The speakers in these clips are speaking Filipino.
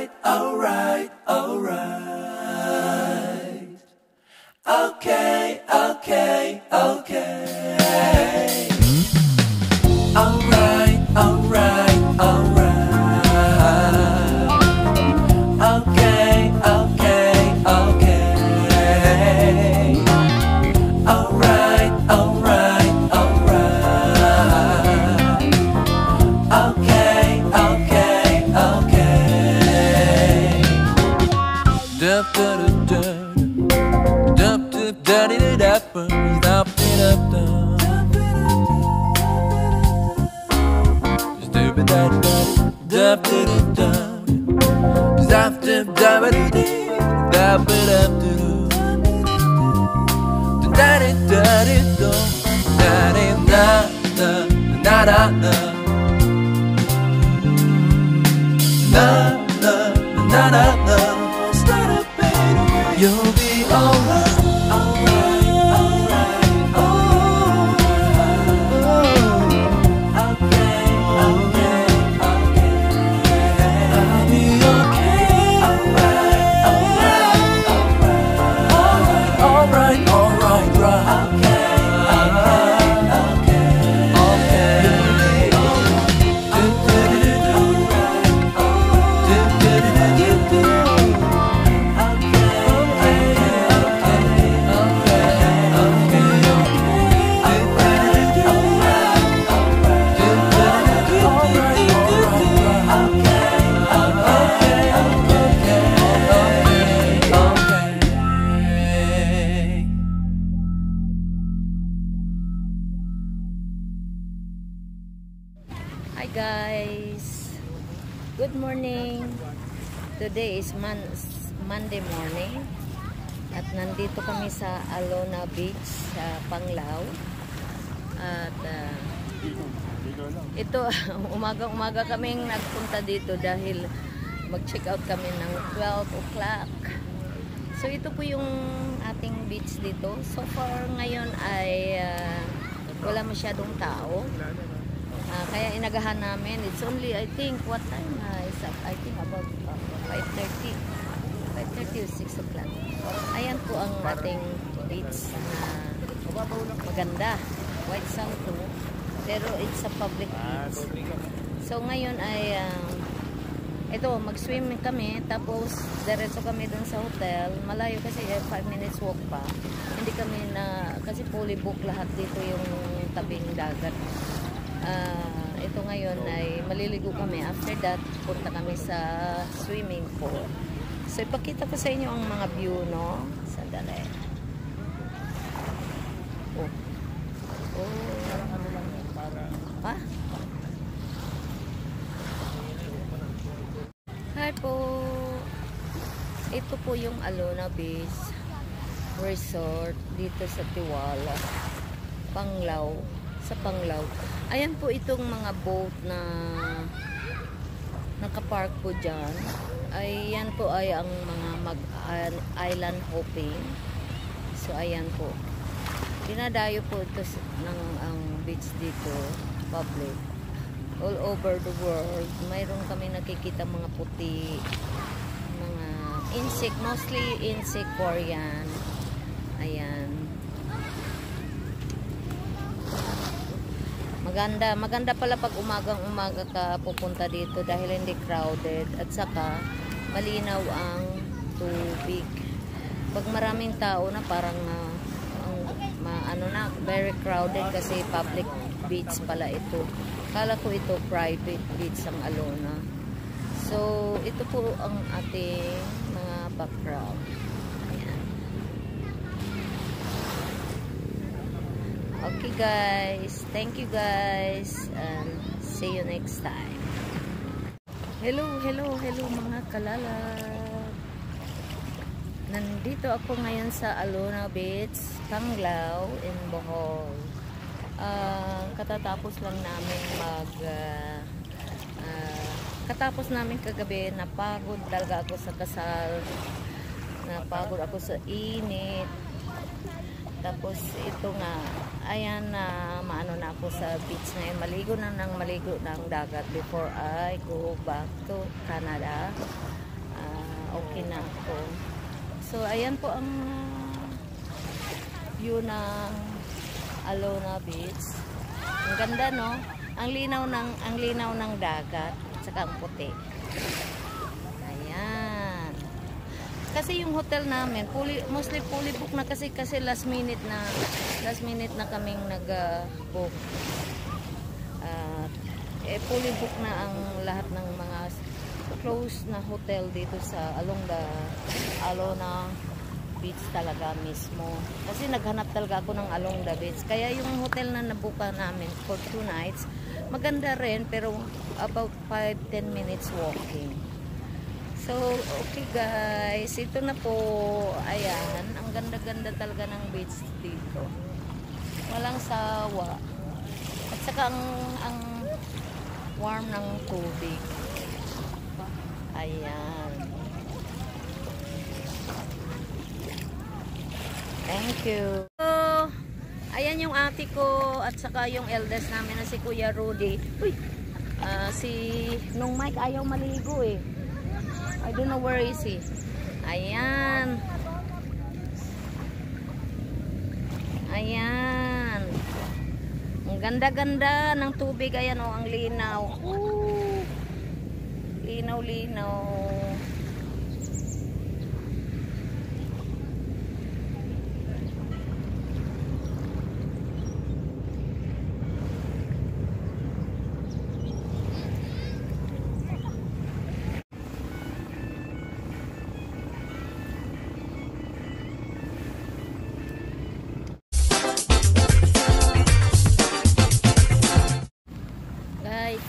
Alright, alright, alright. Okay, okay, okay. Alright, alright, alright. Okay, okay, okay. Alright, alright, alright. Okay, okay, okay. Dup dup dup dup dup dup dup dup dup dup. You'll be alright. Hi guys, good morning. Today is Monday morning at nandito kami sa Alona Beach sa Panglao at ito umaga kaming nagpunta dito dahil mag-check out kami ng 12 o'clock. So ito po yung ating beach dito. So far ngayon ay wala masyadong tao. Kaya inagahan namin. It's only, I think, what time? I think about 5:30. 5:30 or 6 o'clock. Ayan po ang ating beach na maganda. White sand to. Pero it's a public beach. So ngayon ay, ito, mag-swim kami. Tapos, diretso kami dun sa hotel. Malayo kasi 5 minutes walk pa. Hindi kami na, kasi fully book lahat dito yung tabing dagat. Ito ngayon ay maliligo kami. After that, punta kami sa swimming pool. So, ipakita ko sa inyo ang mga view, no? Sandali. Oh. Ha? Hi po. Ito po yung Alona Beach Resort dito sa Tiwala, Panglao. Sa Panglao. Ayan po itong mga boat na nakapark po dyan. Ayan po ay ang mga island hopping. So ayan po. Dinadayo po ito ng ang beach dito, public. All over the world. Mayroon kami nakikita mga puti, mga insect, mostly insect Korean. Ayan. Maganda pala pag umaga ka pupunta dito dahil hindi crowded at saka malinaw ang tubig. Pag maraming tao na parang very crowded kasi public beach pala ito. Kala ko ito private beach ang Alona. So ito po ang ating mga background. Okay guys, thank you guys and see you next time. Hello mga kalalab. Nandito ako ngayon sa Alona Beach, Panglao in Bohol. Katatapos lang namin katapos namin kagabi, napagod talaga ako sa kasal. Napagod ako sa init. Tapos ito nga, ayan na maano na ako sa beach ngayon. Maligo ng dagat before I go back to Canada. okay na ako. So, ayan po ang view ng Alona Beach. Ang ganda, no? Ang linaw ng dagat at saka ang puti. Ayan. Kasi yung hotel namin, mostly fully book na kasi last minute na kaming nag-book. Fully book na ang lahat ng mga close na hotel dito sa Alona Beach talaga mismo. Kasi naghanap talaga ako ng along the beach. Kaya yung hotel na nabuka namin for 2 nights, maganda rin pero about 5-10 minutes walking. So, okay guys. Ito na po. Ayan. Ang ganda-ganda talaga ng beach dito. Walang sawa. At saka ang warm ng tubig. Ayan. Thank you. So, ayan yung ate ko at saka yung eldest namin na si Kuya Rudy. Uy! Nung Mike ayaw maligo eh. I don't know where is he. Ayan. Ayan. Ang ganda-ganda ng tubig. Ayan o, ang linaw. Woo! Linaw-linaw.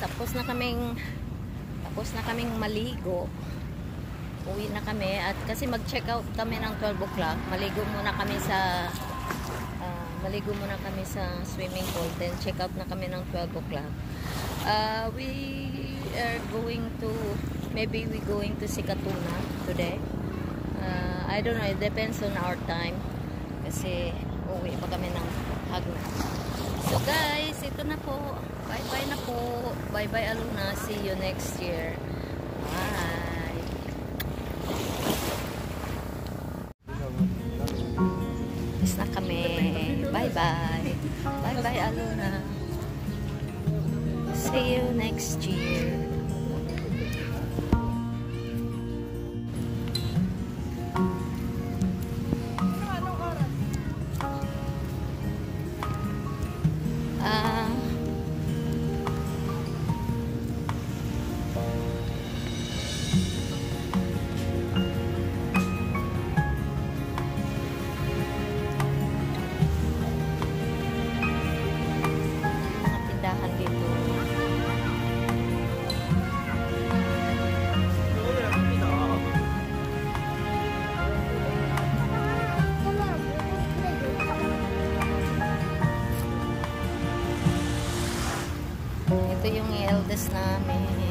Tapos na kaming maligo. Uwi na kami at kasi mag-check out kami ng 12 o'clock. Maligo muna kami sa swimming pool, then check out na kami ng 12 o'clock. We are going to Sikatuna today. I don't know, it depends on our time kasi uwi pa kami ng Hagna. So guys, ito na po. Bye-bye na po. Bye-bye Alona. See you next year. Bye. Is na kami. Bye-bye. Bye-bye Alona. See you next year. Ito yung eldest namin.